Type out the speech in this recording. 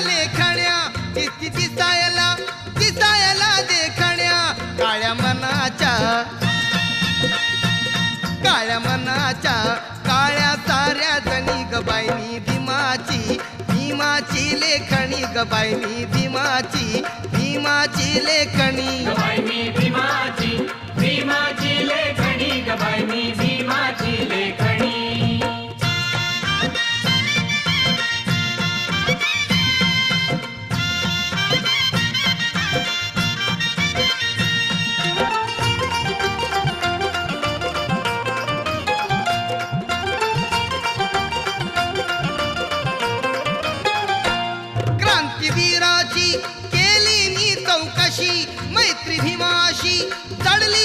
लेखण्या किती दिसायला देखण्या काळ्या मनाच्या काळ्या साऱ्या जणी गबाईनी भीमाची लेखणी गबाईनी भीमाची लेखणी भीमाची लेखणी गबाईनी भीमाची लेखणी क्रांतीवीराची केली मी चौकशी मैत्री भीमाशी जडली